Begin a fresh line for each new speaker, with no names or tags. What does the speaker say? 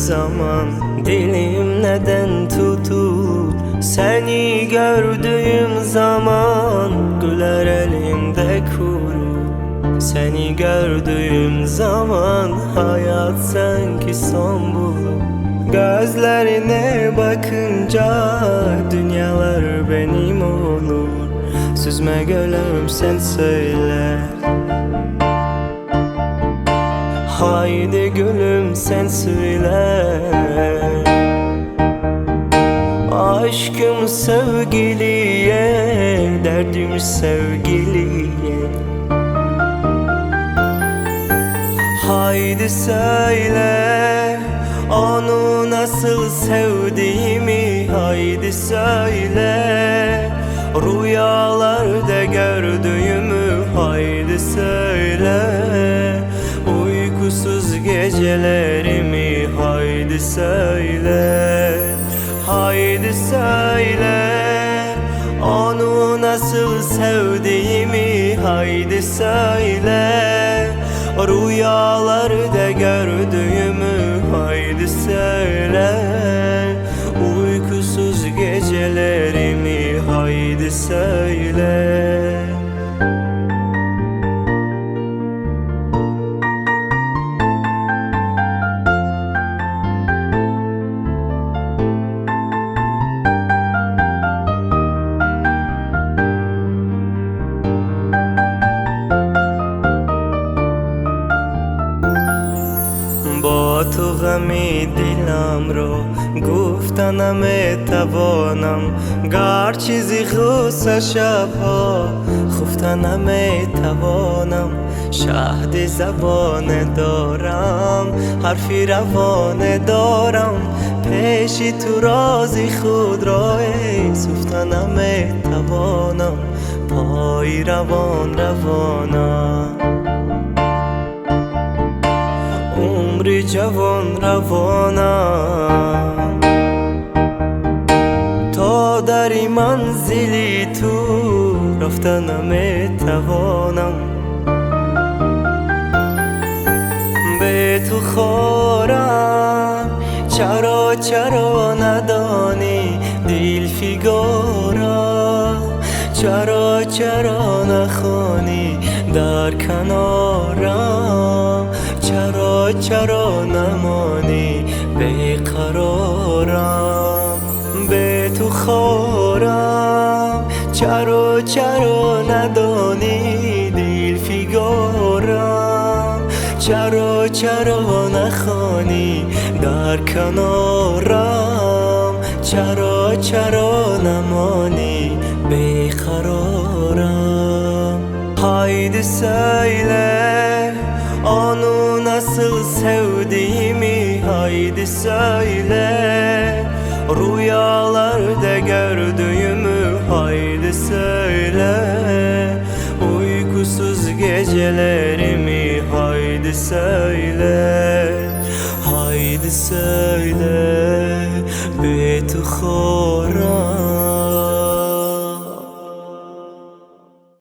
zaman dilim neden tutulur? Seni gördüğüm zaman güler elimde kurur. Seni gördüğüm zaman hayat sanki son bulur. Gözlerine bakınca dünyalar benim olur. Süzme gülüm sen söyle, haydi gülüm sen söyle. Aşkım sevgiliye, derdim sevgiliye. Haydi söyle, onu nasıl sevdiğimi haydi söyle. Rüyalarda gördüğümü haydi söyle. Uykusuz gecelerimi haydi söyle. Haydi söyle, onu nasıl sevdiğimi haydi söyle. Rüyalarda gördüğümü haydi söyle. Uykusuz gecelerimi haydi söyle. با تو غمی دلم رو گفتن نمیتوانم، گر چیزی خست شبها خفتن نمیتوانم. شهد زبان دارم، حرفی روانه دارم، پیشی تو رازی خود را سفتن نمیتوانم. پای روان روانم، عمری جوان روانم. تا در این منزلی تو رفتن نمیتوانم. به تو خورم چرا چرا ندانی دل فیگارا، چرا چرا نخوانی در کنارم، چرا چرا نمانی بیقرارم. به تو خورم چرا چرا ندانی دل فیگارم، چرا چرا نخوانی در کنارم، چرا چرا نمانی بیقرارم. haydi söyle, onu nasıl sevdiğimi haydi söyle. Rüyalarda gördüğümü haydi söyle. Uykusuz gecelerimi haydi söyle. Haydi söyle.